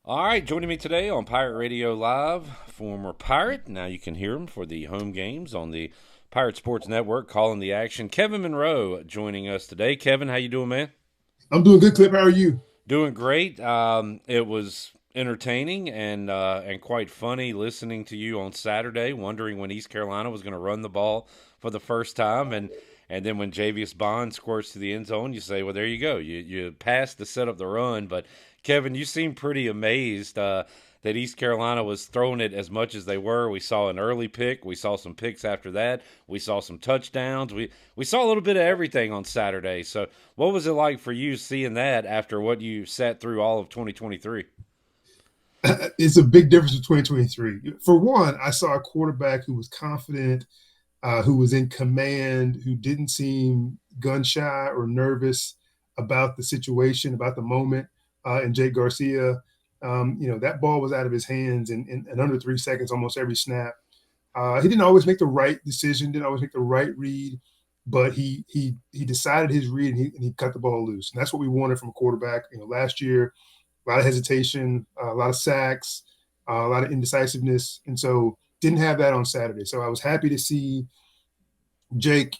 All right, joining me today on Pirate Radio Live, former Pirate. Now you can hear him for the home games on the Pirate Sports Network, calling the action. Kevin Monroe joining us today. Kevin, how you doing, man? I'm doing good, Clip. How are you? Doing great. It was entertaining and quite funny listening to you on Saturday, wondering when East Carolina was going to run the ball for the first time, and then when Javius Bond squirts to the end zone, you say, "Well, there you go. You passed to set up the run." But Kevin, you seem pretty amazed that East Carolina was throwing it as much as they were. We saw an early pick. We saw some picks after that. We saw some touchdowns. We saw a little bit of everything on Saturday. So, what was it like for you seeing that after what you sat through all of 2023? It's a big difference in 2023. For one, I saw a quarterback who was confident, who was in command, who didn't seem gun shy or nervous about the situation, about the moment. And Jake Garcia, that ball was out of his hands in under 3 seconds, almost every snap. He didn't always make the right decision, didn't always make the right read, but he decided his read and he cut the ball loose. And that's what we wanted from a quarterback. Last year a lot of hesitation, a lot of sacks, a lot of indecisiveness, and so didn't have that on Saturday. So I was happy to see Jake,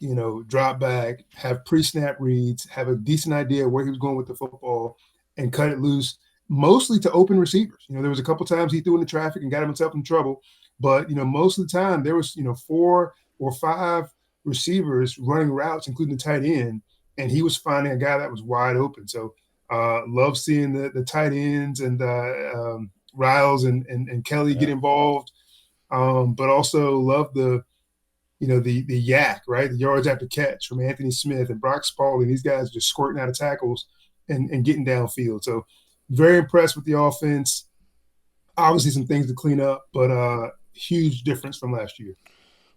drop back, have pre-snap reads, have a decent idea where he was going with the football, and cut it loose, mostly to open receivers. There was a couple times he threw into traffic and got himself in trouble, but most of the time there was four or five receivers running routes, including the tight end, and he was finding a guy that was wide open. So love seeing the tight ends and Riles and Kelly get Yeah. involved, but also love the yak, right? The yards after catch from Anthony Smith and Brock Spalding. These guys just squirting out of tackles and getting downfield. So very impressed with the offense. Obviously some things to clean up, but huge difference from last year.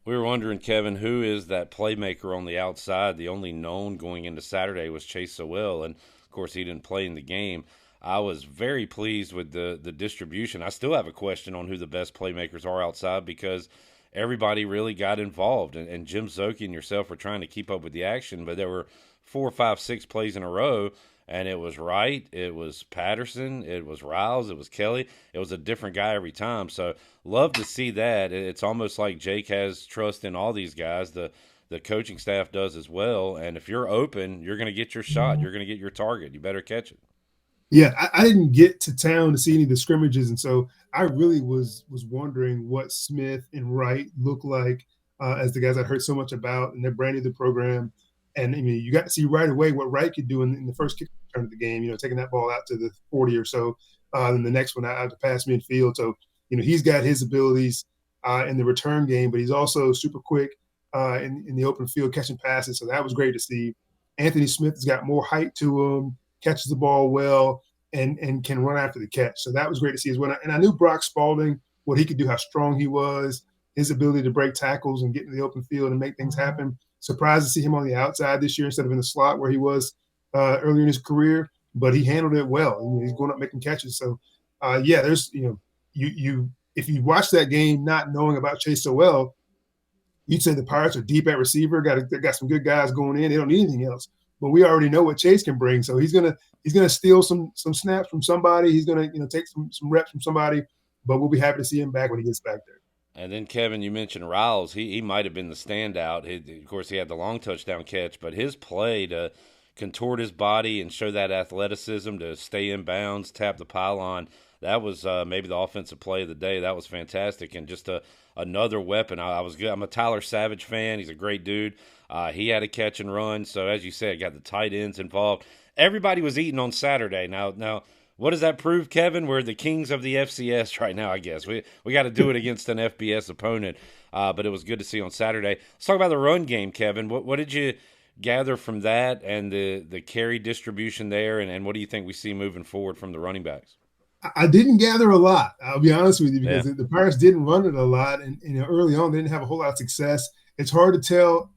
We were wondering, Kevin, who is that playmaker on the outside? The only known going into Saturday was Chase Sowell, and of course he didn't play in the game. I was very pleased with the distribution. I still have a question on who the best playmakers are outside because everybody really got involved, and Jim Zoki and yourself were trying to keep up with the action, but there were 4, 5, 6 plays in a row. And it was Wright, it was Patterson, it was Riles, it was Kelly. It was a different guy every time. So love to see that. It's almost like Jake has trust in all these guys. The coaching staff does as well. And if you're open, you're going to get your shot. You're going to get your target. You better catch it. Yeah, I didn't get to town to see any of the scrimmages, and so I really was wondering what Smith and Wright look like as the guys I heard so much about, and they're brand new to the program. And I mean, you got to see right away what Wright could do in the first kick return of the game. Taking that ball out to the 40 or so, and the next one out to pass midfield. So he's got his abilities in the return game, but he's also super quick in the open field catching passes. So that was great to see. Anthony Smith has got more height to him, catches the ball well, and can run after the catch. So that was great to see as well. And I knew Brock Spalding, what he could do, how strong he was, his ability to break tackles and get into the open field and make things happen. Surprised to see him on the outside this year instead of in the slot where he was earlier in his career, but he handled it well. He's going up making catches. So yeah, there's you if you watch that game not knowing about Chase so well, you'd say the Pirates are deep at receiver. Got some good guys going in. They don't need anything else. But we already know what Chase can bring. So he's gonna steal some snaps from somebody. He's gonna take some reps from somebody. But we'll be happy to see him back when he gets back there. And then Kevin, you mentioned Riles. He might have been the standout. Of course, he had the long touchdown catch, but his play to contort his body and show that athleticism to stay in bounds, tap the pylon. That was maybe the offensive play of the day. That was fantastic, and just another weapon. I was good. I'm a Tyler Savage fan. He's a great dude. He had a catch and run. So as you said, got the tight ends involved. Everybody was eating on Saturday. Now, what does that prove, Kevin? We're the kings of the FCS right now. I guess we got to do it against an FBS opponent. But it was good to see on Saturday. Let's talk about the run game, Kevin. What did you gather from that and the carry distribution there, and what do you think we see moving forward from the running backs? I didn't gather a lot. I'll be honest with you Yeah. because the Pirates didn't run it a lot, and early on they didn't have a whole lot of success. It's hard to tell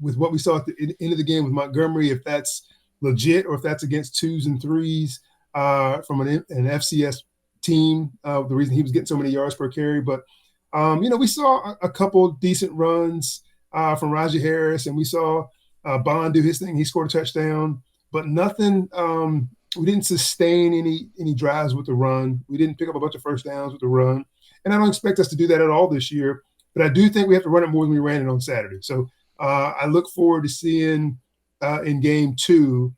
with what we saw at the end of the game with Montgomery if that's legit or if that's against twos and threes from an FCS team. The reason he was getting so many yards per carry, but we saw a couple decent runs from Raji Harris, and we saw Bond do his thing. He scored a touchdown, but nothing we didn't sustain any drives with the run. We didn't pick up a bunch of first downs with the run, and I don't expect us to do that at all this year. But I do think we have to run it more than we ran it on Saturday. So I look forward to seeing in game 2.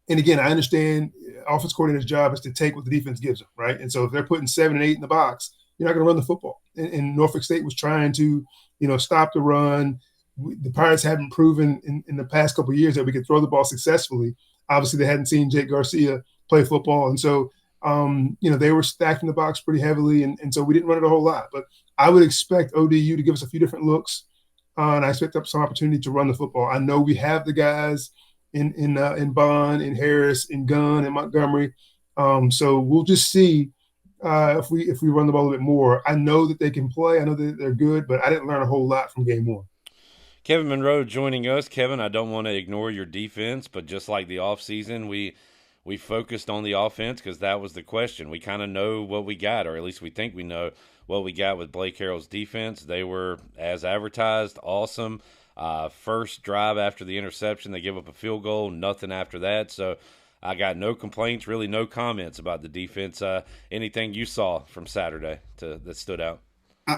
And again, I understand offense coordinator's job is to take what the defense gives them, right? And so if they're putting 7 and 8 in the box, you're not going to run the football. And Norfolk State was trying to, stop the run. The Pirates haven't proven in the past couple of years that we could throw the ball successfully. Obviously, they hadn't seen Jake Garcia play football, and so they were stacking the box pretty heavily, and so we didn't run it a whole lot. But I would expect ODU to give us a few different looks, and I expect some opportunity to run the football. I know we have the guys in Bond, in Harris, in Gunn, in Montgomery. So we'll just see if we run the ball a little bit more. I know that they can play. I know that they're good, but I didn't learn a whole lot from game 1. Kevin Monroe joining us. Kevin, I don't want to ignore your defense, but just like the offseason, we focused on the offense because that was the question. We kind of know what we got, or at least we think we know what we got with Blake Harrell's defense. They were, as advertised, awesome. First drive after the interception, they give up a field goal, nothing after that. So I got no complaints, really no comments about the defense. Anything you saw from Saturday that stood out?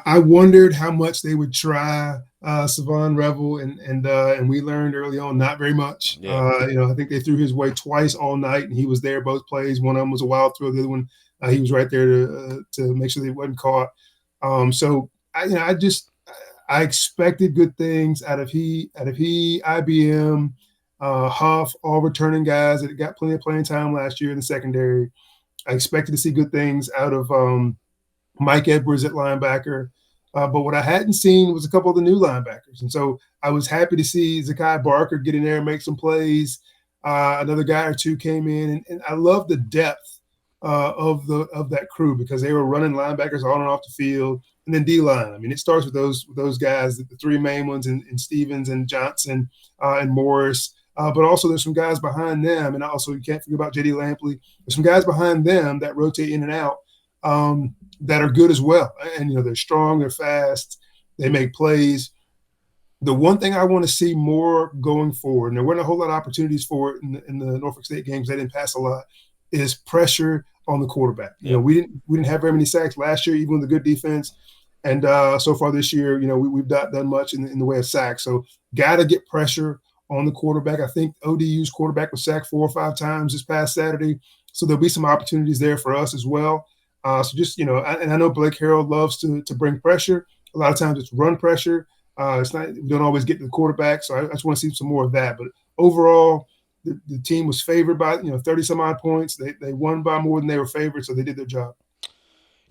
I wondered how much they would try Savon Revel, and we learned early on not very much. Yeah. I think they threw his way twice all night, and he was there both plays. One of them was a wild throw, the other one he was right there to make sure they wasn't caught. So I expected good things out of IBM, Huff, all returning guys that got plenty of playing time last year in the secondary. I expected to see good things out of Mike Edwards at linebacker. But what I hadn't seen was a couple of the new linebackers. And so I was happy to see Zakai Barker get in there and make some plays. Another guy or two came in. And I love the depth of that crew because they were running linebackers on and off the field. And then D-line. I mean, it starts with those guys, the three main ones, and Stevens and Johnson and Morris. But also there's some guys behind them. And also you can't forget about J.D. Lampley. There's some guys behind them that rotate in and out. That are good as well. And, they're strong, they're fast, they make plays. The one thing I want to see more going forward, and there weren't a whole lot of opportunities for it in the Norfolk State games, they didn't pass a lot, is pressure on the quarterback. Yeah. We didn't have very many sacks last year, even with a good defense. And so far this year, we've not done much in the way of sacks. So got to get pressure on the quarterback. I think ODU's quarterback was sacked 4 or 5 times this past Saturday. So there'll be some opportunities there for us as well. So just, and I know Blake Harrell loves to bring pressure. A lot of times it's run pressure. We don't always get to the quarterback. So I just want to see some more of that. But overall, the team was favored by, 30 some odd points. They won by more than they were favored. So they did their job.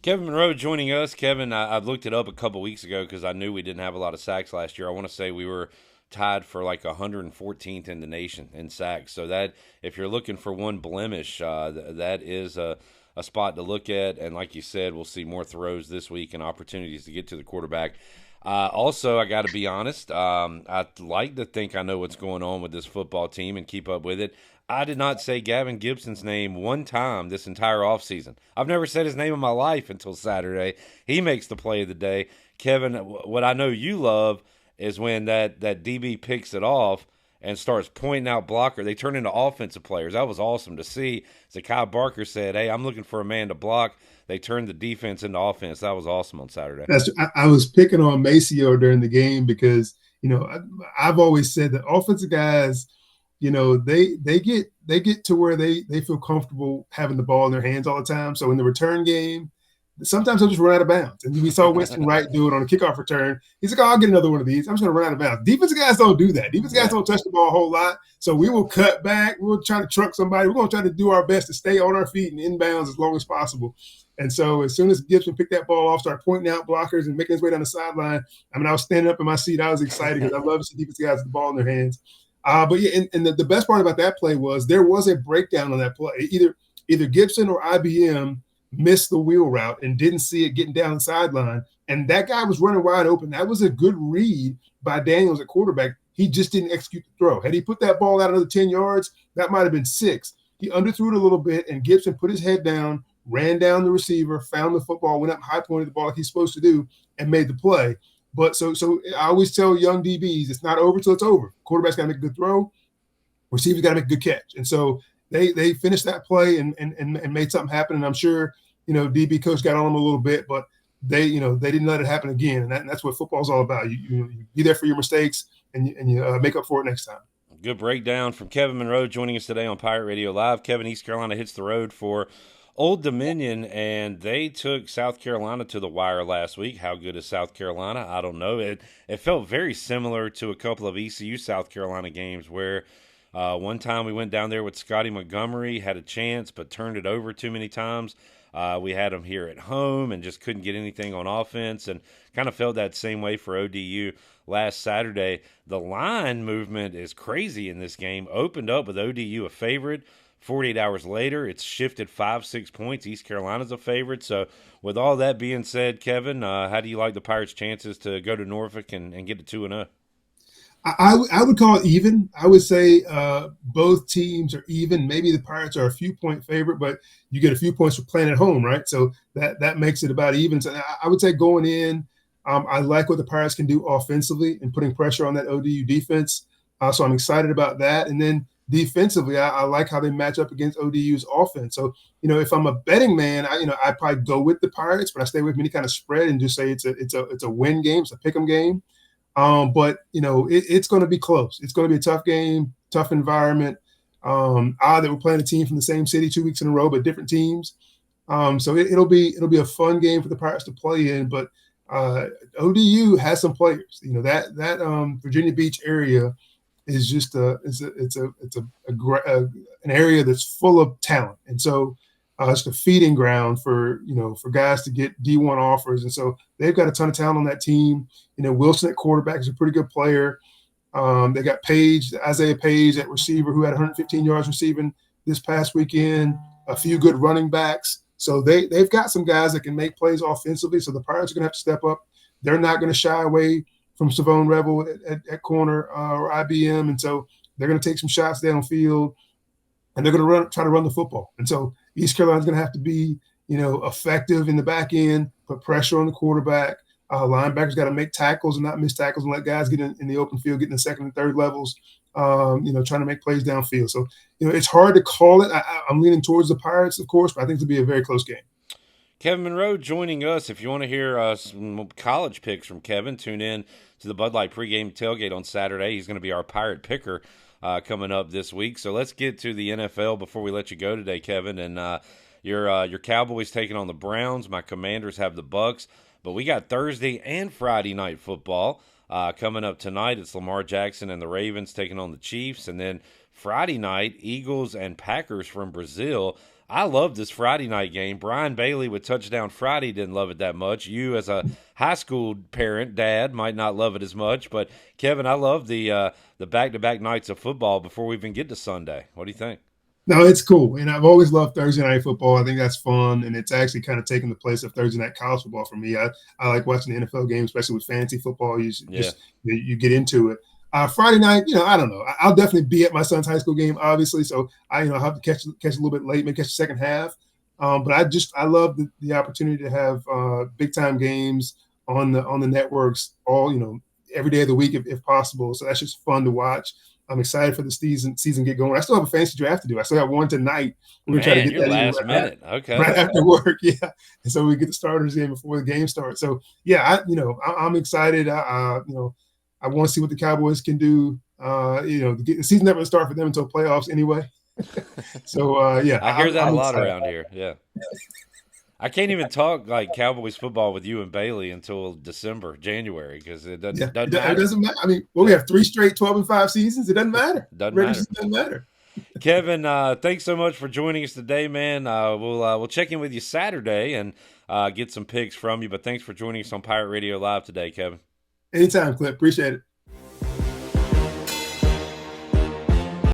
Kevin Monroe joining us. Kevin, I looked it up a couple weeks ago because I knew we didn't have a lot of sacks last year. I want to say we were tied for like 114th in the nation in sacks. So that if you're looking for one blemish, that is a spot to look at. And like you said, we'll see more throws this week and opportunities to get to the quarterback. Also, I got to be honest, I'd like to think I know what's going on with this football team and keep up with it. I did not say Gavin Gibson's name one time this entire offseason. I've never said his name in my life until Saturday. He makes the play of the day. Kevin, what I know you love is when that DB picks it off and starts pointing out blocker. They turn into offensive players. That was awesome to see. Zakai Barker said, hey, I'm looking for a man to block. They turned the defense into offense. That was awesome on Saturday. I was picking on Maceo during the game because, I've always said that offensive guys, they get to where they feel comfortable having the ball in their hands all the time. So in the return game, sometimes they'll just run out of bounds. And we saw Winston Wright do it on a kickoff return. He's like, I'll get another one of these. I'm just going to run out of bounds. Defensive guys don't do that. Defensive guys don't touch the ball a whole lot. So we will cut back. We'll try to truck somebody. We're going to try to do our best to stay on our feet and inbounds as long as possible. And so as soon as Gibson picked that ball off, started pointing out blockers and making his way down the sideline, I was standing up in my seat. I was excited because I love to see defensive guys with the ball in their hands. But yeah, and the best part about that play was there was a breakdown on that play. Either Gibson or IBM missed the wheel route and didn't see it getting down the sideline. And that guy was running wide open. That was a good read by Daniels at quarterback. He just didn't execute the throw. Had he put that ball out another 10 yards, that might have been 6. He underthrew it a little bit, and Gibson put his head down, ran down the receiver, found the football, went up high pointed the ball like he's supposed to do, and made the play. But so I always tell young DBs, it's not over till it's over. Quarterback's got to make a good throw. Receiver's got to make a good catch. And so they finished that play and made something happen. And I'm sure DB coach got on them a little bit, but they didn't let it happen again. And that's what football's all about. You be there for your mistakes and you make up for it next time. Good breakdown from Kevin Monroe joining us today on Pirate Radio Live. Kevin, East Carolina hits the road for Old Dominion, and they took South Carolina to the wire last week. How good is South Carolina? I don't know. It felt very similar to a couple of ECU South Carolina games where one time we went down there with Scotty Montgomery, had a chance but turned it over too many times. We had him here at home and just couldn't get anything on offense, and kind of felt that same way for ODU last Saturday. The line movement is crazy in this game. Opened up with ODU a favorite. 48 hours later, it's shifted 5-6 points. East Carolina's a favorite. So with all that being said, Kevin, how do you like the Pirates' chances to go to Norfolk and get to 2-0? I would call it even. I would say both teams are even. Maybe the Pirates are a few point favorite, but you get a few points for playing at home, right? So that makes it about even. So I would say going in, I like what the Pirates can do offensively and putting pressure on that ODU defense. So I'm excited about that. And then defensively, I like how they match up against ODU's offense. So if I'm a betting man, I probably go with the Pirates, but I stay with any kind of spread and just say it's a win game, it's a pick'em game. But it's going to be close. It's going to be a tough game, tough environment. That we're playing a team from the same city 2 weeks in a row, but different teams. So it'll be a fun game for the Pirates to play in. But ODU has some players. That Virginia Beach area is just an area that's full of talent, and so it's a feeding ground for guys to get D1 offers, and so they've got a ton of talent on that team. Wilson at quarterback is a pretty good player. They got Isaiah Page at receiver, who had 115 yards receiving this past weekend. A few good running backs. So they've got some guys that can make plays offensively. So the Pirates are going to have to step up. They're not going to shy away from Savone Rebel at corner or IBM. And so they're going to take some shots downfield, and they're going to try to run the football. And so East Carolina's going to have to be, effective in the back end, put pressure on the quarterback. Linebackers got to make tackles and not miss tackles and let guys get in the open field, get in the second and third levels, trying to make plays downfield. So, it's hard to call it. I'm leaning towards the Pirates, of course, but I think it'll be a very close game. Kevin Monroe joining us. If you want to hear some college picks from Kevin, tune in to the Bud Light pregame tailgate on Saturday. He's going to be our Pirate picker coming up this week. So let's get to the NFL before we let you go today, Kevin. And your Cowboys taking on the Browns. My Commanders have the Bucks. But we got Thursday and Friday night football coming up tonight. It's Lamar Jackson and the Ravens taking on the Chiefs. And then Friday night, Eagles and Packers from Brazil. I love this Friday night game. Brian Bailey with Touchdown Friday didn't love it that much. You, as a high school parent, dad, might not love it as much. But, Kevin, I love the back-to-back nights of football before we even get to Sunday. What do you think? No, it's cool. And I've always loved Thursday night football. I think that's fun. And it's actually kind of taken the place of Thursday night college football for me. I like watching the NFL games, especially with fantasy football. You get into it. Friday night, I don't know. I'll definitely be at my son's high school game, obviously. So I have to catch a little bit late, maybe catch the second half. But I love the opportunity to have big time games on the networks every day of the week if possible. So that's just fun to watch. I'm excited for the season get going. I still have a fantasy draft to do. I still have one tonight. We're going to try to get that last minute. Okay. Right after work. Yeah. And so we get the starters in before the game starts. So yeah, I'm excited. I want to see what the Cowboys can do. The season never start for them until playoffs anyway. So yeah. I hear that I'm a lot excited. around here. Yeah. I can't even talk like Cowboys football with you and Bailey until January, because it doesn't matter. It doesn't matter. I mean, we have 3 straight 12-5 seasons. It doesn't matter. Doesn't matter. Kevin, thanks so much for joining us today, man. We'll check in with you Saturday and get some picks from you. But thanks for joining us on Pirate Radio Live today, Kevin. Anytime, Clip. Appreciate it.